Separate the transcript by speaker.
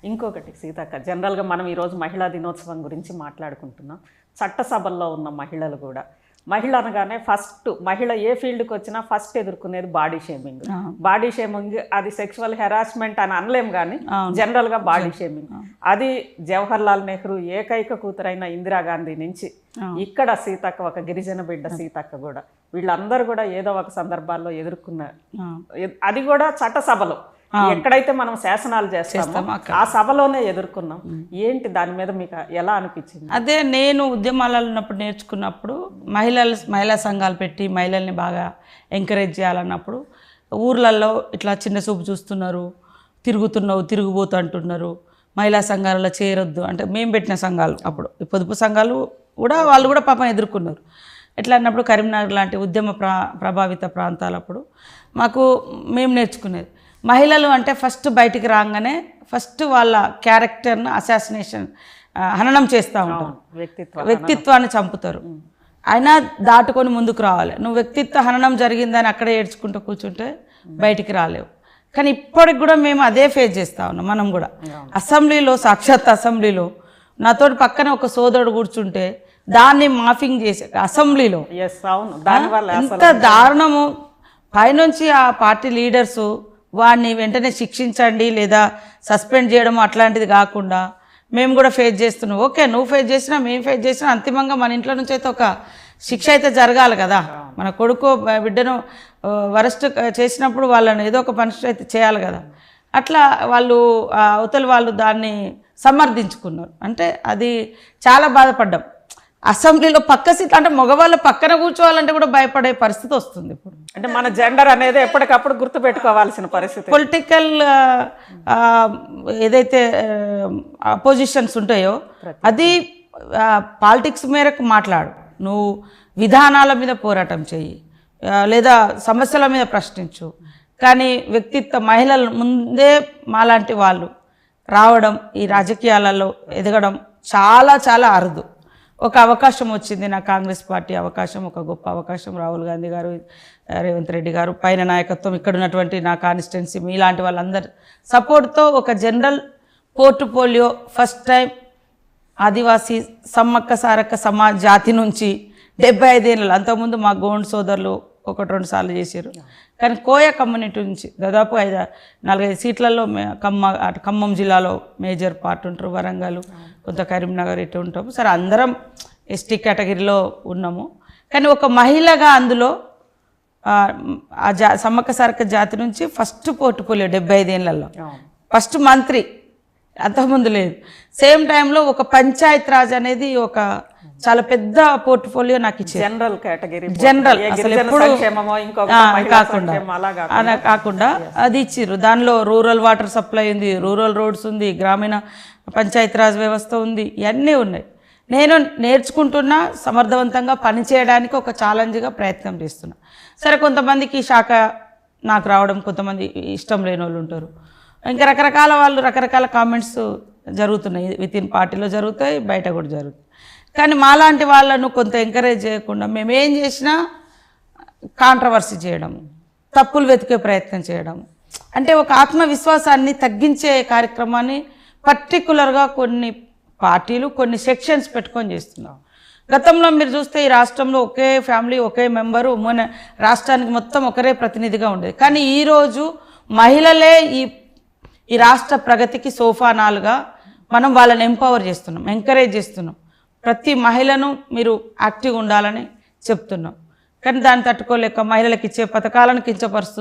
Speaker 1: ఇంకొకటి సీతక్క, జనరల్గా మనం ఈరోజు మహిళా దినోత్సవం గురించి మాట్లాడుకుంటున్నాం. చట్టసభల్లో ఉన్న మహిళలు కూడా, మహిళ అనగానే ఫస్ట్ మహిళ ఏ ఫీల్డ్కి వచ్చినా ఫస్ట్ ఎదుర్కొనేది బాడీ షేమింగ్. బాడీ షేమింగ్ అది సెక్షువల్ హెరాస్మెంట్ అని అనలేం, కానీ జనరల్గా బాడీ షేమింగ్. అది జవహర్ లాల్ నెహ్రూ ఏకైక కూతురైన ఇందిరాగాంధీ నుంచి ఇక్కడ సీతక్క, ఒక గిరిజన బిడ్డ సీతక్క కూడా, వీళ్ళందరూ కూడా ఏదో ఒక సందర్భాల్లో ఎదుర్కొన్నారు. అది కూడా చట్టసభలో, ఎక్కడైతే మనం శాసనాలు చేస్తామో ఆ సభలోనే ఎదుర్కొన్నాం. ఏంటి దాని మీద మీకు ఎలా అనిపించింది?
Speaker 2: అదే నేను ఉద్యమాలలో ఉన్నప్పుడు నేర్చుకున్నప్పుడు మహిళా సంఘాలు పెట్టి మహిళల్ని బాగా ఎంకరేజ్ చేయాలన్నప్పుడు ఊర్లలో ఇట్లా చిన్న చూపు చూస్తున్నారు, తిరుగుబోతు అంటున్నారు, మహిళా సంఘాలలో చేరొద్దు అంటే మేము పెట్టిన సంఘాలు, అప్పుడు పొదుపు సంఘాలు కూడా వాళ్ళు కూడా పాపం ఎదుర్కొన్నారు. ఎట్లా అన్నప్పుడు కరీంనగర్ లాంటి ఉద్యమ ప్రభావిత ప్రాంతాలప్పుడు మేము నేర్చుకునేది, మహిళలు అంటే ఫస్ట్ బయటికి రాగానే ఫస్ట్ వాళ్ళ క్యారెక్టర్ను అసాసినేషన్, హననం చేస్తూ ఉంటారు, వ్యక్తిత్వాన్ని చంపుతారు. అయినా దాటుకొని ముందుకు రావాలి. నువ్వు వ్యక్తిత్వ హననం జరిగిందని అక్కడే ఏడ్చుకుంటూ కూర్చుంటే బయటికి రాలేవు. కానీ ఇప్పటికి కూడా మేము అదే ఫేస్ చేస్తూ ఉన్నాం. మనం కూడా అసెంబ్లీలో, సాక్షాత్ అసెంబ్లీలో నాతోటి పక్కన ఒక సోదరుడు కూర్చుంటే దాన్ని మాఫింగ్ చేసే అసెంబ్లీలో ఎంత దారుణము. పైనుంచి ఆ పార్టీ లీడర్సు వాడిని వెంటనే శిక్షించండి లేదా సస్పెండ్ చేయడం అట్లాంటిది కాకుండా మేము కూడా ఫేస్ చేస్తున్నాం. ఓకే, నువ్వు ఫేస్ చేసినా మేము ఫేస్ చేసినా అంతిమంగా మన ఇంట్లో నుంచి అయితే ఒక శిక్ష అయితే జరగాలి కదా. మన కొడుకు బిడ్డను వరస్ట్ చేసినప్పుడు వాళ్ళని ఏదో ఒక పనిష్మెంట్ అయితే చేయాలి కదా. అట్లా వాళ్ళు అవతల వాళ్ళు దాన్ని సమర్థించుకున్నారు. అంటే అది చాలా బాధపడ్డాం. అసెంబ్లీలో పక్క సీట్ అంటే మగవాళ్ళు పక్కన కూర్చోవాలంటే కూడా భయపడే పరిస్థితి వస్తుంది ఇప్పుడు.
Speaker 1: అంటే మన జెండర్ అనేది ఎప్పటికప్పుడు గుర్తుపెట్టుకోవాల్సిన పరిస్థితి.
Speaker 2: పొలిటికల్ ఏదైతే అపోజిషన్స్ ఉంటాయో అది పాలిటిక్స్ మేరకు మాట్లాడు, నువ్వు విధానాల మీద పోరాటం చెయ్యి లేదా సమస్యల మీద ప్రశ్నించు. కానీ వ్యక్తిత్వ మహిళల ముందే మాలాంటి వాళ్ళు రావడం, ఈ రాజకీయాలలో ఎదగడం చాలా చాలా అరుదు. ఒక అవకాశం వచ్చింది నా కాంగ్రెస్ పార్టీ అవకాశం, ఒక గొప్ప అవకాశం. రాహుల్ గాంధీ గారు, రేవంత్ రెడ్డి గారు పైన నాయకత్వం, ఇక్కడ ఉన్నటువంటి నా కాన్స్టిట్యున్సీ మీలాంటి వాళ్ళందరి సపోర్ట్తో ఒక జనరల్ పోర్ట్ఫోలియో ఫస్ట్ టైం ఆదివాసీ సమ్మక్క సారక్క సమాజ్ జాతి నుంచి 75 ఏళ్ళు, అంతకుముందు మా గోండ్ సోదరులు 1-2 సార్లు చేశారు. కానీ కోయ కమ్యూనిటీ నుంచి దాదాపు 4-5 సీట్లలో ఖమ్మం జిల్లాలో మేజర్ పార్ట్ ఉంటారు, వరంగల్, కొంత కరీంనగర్ ఇటు ఉంటాము. సరే అందరం ఎస్టీ కేటగిరీలో ఉన్నాము. కానీ ఒక మహిళగా అందులో సమ్మక్క సారక్క జాతి నుంచి ఫస్ట్ పోర్ట్ఫోలియో 75 ఏళ్లలో ఫస్ట్ మంత్రి, అంతకుముందు లేదు. సేమ్ టైంలో ఒక పంచాయత్ రాజ్ అనేది ఒక చాలా పెద్ద పోర్ట్ఫోలియో నాకు ఇచ్చింది. జనరల్ అసలు ఎప్పుడు కాకుండా అది ఇచ్చిర్రు. దానిలో రూరల్ వాటర్ సప్లై ఉంది, రూరల్ రోడ్స్ ఉంది, గ్రామీణ పంచాయత్ రాజ్ వ్యవస్థ ఉంది, ఇవన్నీ ఉన్నాయి. నేను నేర్చుకుంటున్నా, సమర్థవంతంగా పనిచేయడానికి ఒక ఛాలెంజ్గా ప్రయత్నం చేస్తున్నా. సరే, కొంతమందికి ఈ శాఖ నాకు రావడం, కొంతమంది ఇష్టం లేని వాళ్ళు ఉంటారు. ఇంకా రకరకాల వాళ్ళు రకరకాల కామెంట్స్ జరుగుతున్నాయి, వితిన్ పార్టీలో జరుగుతాయి, బయట కూడా జరుగుతాయి. కానీ మాలాంటి వాళ్ళను కొంత ఎంకరేజ్ చేయకుండా మేమేం చేసినా కాంట్రవర్సీ చేయడం, తప్పులు వెతికే ప్రయత్నం చేయడం, అంటే ఒక ఆత్మవిశ్వాసాన్ని తగ్గించే కార్యక్రమాన్ని పర్టికులర్గా కొన్ని పార్టీలు కొన్ని సెక్షన్స్ పెట్టుకొని చేస్తున్నాం. గతంలో మీరు చూస్తే ఈ రాష్ట్రంలో ఒకే ఫ్యామిలీ, ఒకే మెంబరు రాష్ట్రానికి మొత్తం ఒకరే ప్రతినిధిగా ఉండేది. కానీ ఈరోజు మహిళలే ఈ రాష్ట్ర ప్రగతికి సోపానాలుగా మనం వాళ్ళని ఎంపవర్ చేస్తున్నాం, ఎంకరేజ్ చేస్తున్నాం. ప్రతి మహిళను మీరు యాక్టివ్గా ఉండాలని చెప్తున్నాం. కానీ దాన్ని తట్టుకోలేక మహిళలకు ఇచ్చే పథకాలను కించపరుస్తున్నాం.